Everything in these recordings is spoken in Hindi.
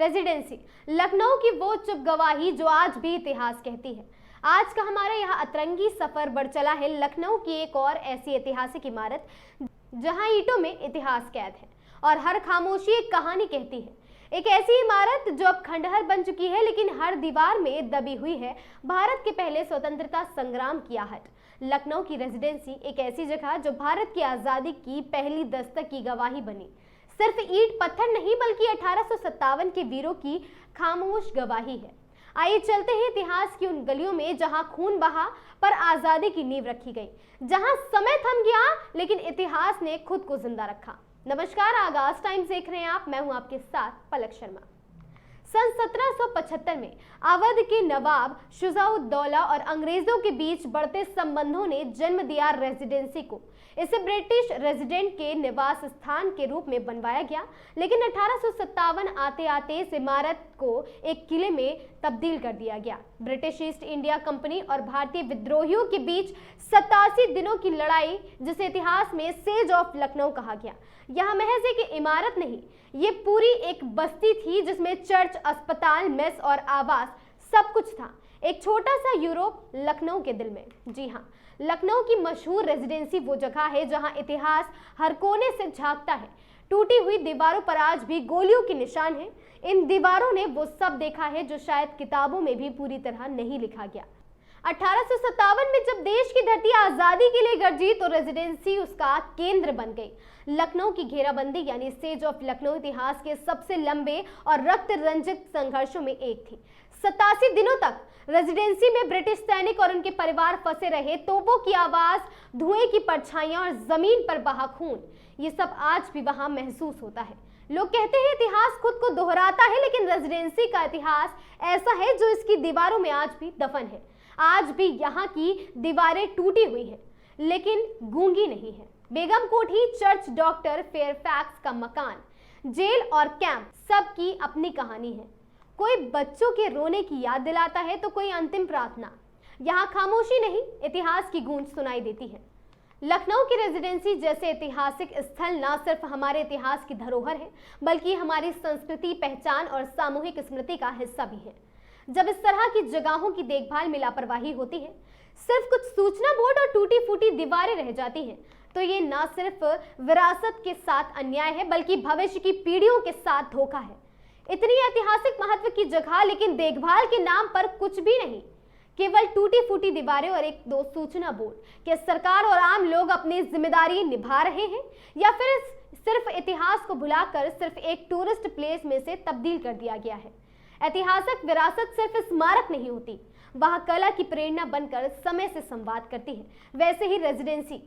रेजिडेंसी लखनऊ की वो चुप गवाही जो आज भी इतिहास कहती है। आज का हमारा यहाँ अतरंगी सफर बढ़ चला है लखनऊ की एक और ऐसी ऐतिहासिक इमारत जहाँ ईंटों में इतिहास कैद है और हर खामोशी एक कहानी कहती है। एक ऐसी इमारत जो अब खंडहर बन चुकी है, लेकिन हर दीवार में दबी हुई है भारत के पहले स्वतंत्रता संग्राम की आहट। लखनऊ की रेजिडेंसी एक ऐसी जगह जो भारत की आज़ादी की पहली दस्तक की गवाही बनी। सिर्फ ईंट पत्थर नहीं बल्कि 1857 के वीरों की खामोश गवाही है। आइए चलते हैं इतिहास की उन गलियों में जहां खून बहा पर आज़ादी की नींव रखी गई, जहां समय थम गया लेकिन इतिहास ने खुद को जिंदा रखा। नमस्कार, आगाज टाइम्स देख रहे हैं आप। मैं हूं आपके साथ पलक शर्मा। सन 1775 में अवध के नवाब शुजा-उद-दौला और अंग्रेजों के बीच बढ़ते संबंधों ने जन्म दिया रेजिडेंसी को। इसे ब्रिटिश रेजिडेंट के निवास स्थान के रूप में बनवाया गया, लेकिन 1857 आते आते इस इमारत को एक किले में तब्दील कर दिया गया। ब्रिटिश ईस्ट इंडिया कंपनी और भारतीय विद्रोहियों के बीच 87 दिनों की लड़ाई, जिसे इतिहास में सेज ऑफ लखनऊ कहा गया। यह महज एक इमारत नहीं, ये पूरी एक बस्ती थी जिसमें चर्च, अस्पताल, मेस और आवास सब कुछ था। एक छोटा सा यूरोप लखनऊ के दिल में। जी हाँ, लखनऊ की मशहूर रेजिडेंसी वो जगह है जहां इतिहास हर कोने से झांकता है। टूटी हुई दीवारों पर आज भी गोलियों के निशान हैं। इन दीवारों ने वो सब देखा है जो शायद किताबों में भी पूरी तरह नहीं लिखा गया। 1857 में जब देश की धरती आजादी के लिए गरजी तो रेजिडेंसी उसका केंद्र बन गई। लखनऊ की घेराबंदी यानी सेज ऑफ लखनऊ इतिहास के सबसे लंबे और रक्त रंजित संघर्षों में एक थी। 87 दिनों तक रेजिडेंसी में ब्रिटिश सैनिक और उनके परिवार फंसे रहे। तोपों की आवाज, धुएं की परछाइयां और जमीन पर बहा खून, ये सब आज भी वहां महसूस होता है। लोग कहते हैं इतिहास खुद को दोहराता है, लेकिन रेजिडेंसी का इतिहास ऐसा है जो इसकी दीवारों में आज भी दफन है। आज भी यहाँ की दीवारें टूटी हुई हैं, लेकिन गूंगी नहीं है। बेगम कोठी, चर्च, डॉक्टर फेयरफैक्स का मकान, जेल और कैंप, सबकी अपनी कहानी है। कोई बच्चों के रोने की याद दिलाता है तो कोई अंतिम प्रार्थना। यहाँ खामोशी नहीं, इतिहास की गूंज सुनाई देती है। लखनऊ की रेजिडेंसी जैसे ऐतिहासिक स्थल न सिर्फ हमारे इतिहास की धरोहर है, बल्कि हमारी संस्कृति, पहचान और सामूहिक स्मृति का हिस्सा भी है। जब इस तरह की जगहों की देखभाल में लापरवाही होती है, सिर्फ कुछ सूचना बोर्ड और टूटी फूटी दीवारें रह जाती हैं, तो ये न सिर्फ विरासत के साथ अन्याय है, बल्कि भविष्य की पीढ़ियों के साथ धोखा है। इतनी ऐतिहासिक महत्व की जगह, लेकिन देखभाल के नाम पर कुछ भी नहीं, केवल टूटी फूटी दीवारें और एक दो सूचना बोर्ड। क्या सरकार और आम लोग अपनी जिम्मेदारी निभा रहे हैं, या फिर सिर्फ इतिहास को भुलाकर सिर्फ एक टूरिस्ट प्लेस में से तब्दील कर दिया गया है? ऐतिहासिक विरासत सिर्फ स्मारक नहीं होती, वह कला की प्रेरणा बनकर समय से संवाद करती है। वैसे ही रेजिडेंसी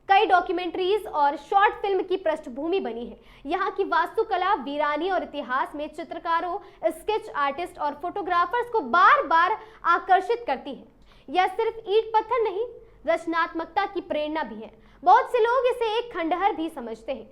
कई डॉक्यूमेंट्रीज और शॉर्ट फिल्म की पृष्ठभूमि बनी है। यहाँ की वास्तुकला, वीरानी और इतिहास में चित्रकारों, स्केच आर्टिस्ट और फोटोग्राफर्स को बार बार आकर्षित करती है। यह सिर्फ ईंट पत्थर नहीं, रचनात्मकता की प्रेरणा भी है। बहुत से लोग इसे एक खंडहर भी समझते हैं,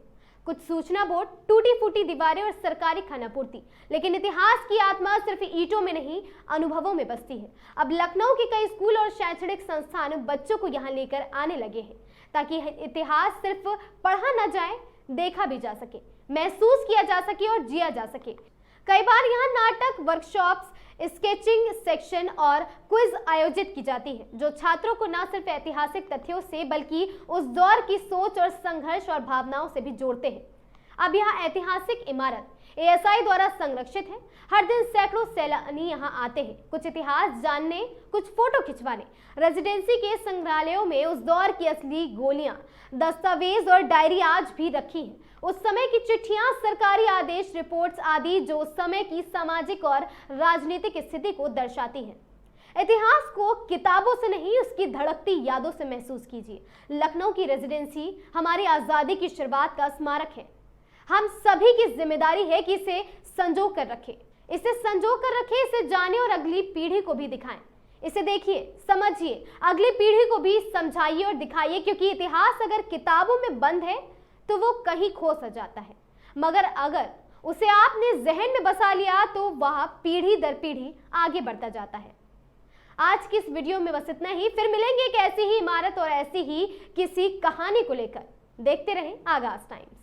कुछ सूचना बोर्ड, टूटी फूटी दीवारें और सरकारी खानापूर्ति, लेकिन इतिहास की आत्मा सिर्फ ईंटों में नहीं, अनुभवों में बसती है। अब लखनऊ के कई स्कूल और शैक्षणिक संस्थान बच्चों को यहाँ लेकर आने लगे हैं, ताकि इतिहास सिर्फ पढ़ा न जाए, देखा भी जा सके, महसूस किया जा सके और जिया जा सके। कई बार यहाँ नाटक, वर्कशॉप्स, स्केचिंग सेक्शन और क्विज आयोजित की जाती है, जो छात्रों को न सिर्फ ऐतिहासिक तथ्यों से बल्कि उस दौर की सोच और संघर्ष और भावनाओं से भी जोड़ते हैं। अब यह ऐतिहासिक इमारत ASI द्वारा संरक्षित है। हर दिन सैकड़ों सैलानी यहाँ आते हैं, कुछ इतिहास जानने, कुछ फोटो खिंचवाने। रेजिडेंसी के संग्रहालयों में उस दौर की असली गोलियां, दस्तावेज और डायरी आज भी रखी हैं। उस समय की चिट्ठियां, सरकारी आदेश, रिपोर्ट्स आदि जो उस समय की सामाजिक और राजनीतिक स्थिति को दर्शाती हैं। इतिहास को किताबों से नहीं, उसकी धड़कती यादों से महसूस कीजिए। लखनऊ की रेजिडेंसी हमारी आज़ादी की शुरुआत का स्मारक है। हम सभी की जिम्मेदारी है कि इसे संजो कर रखें, इसे जाने और अगली पीढ़ी को भी दिखाएं। इसे देखिए, समझिए, अगली पीढ़ी को भी समझाइए और दिखाइए, क्योंकि इतिहास अगर किताबों में बंद है तो वो कहीं खो सा जाता है, मगर अगर उसे आपने जहन में बसा लिया तो वह पीढ़ी दर पीढ़ी आगे बढ़ता जाता है। आज की इस वीडियो में बस इतना ही। फिर मिलेंगे एक ऐसी ही इमारत और ऐसी ही किसी कहानी को लेकर। देखते रहें आगाज टाइम्स।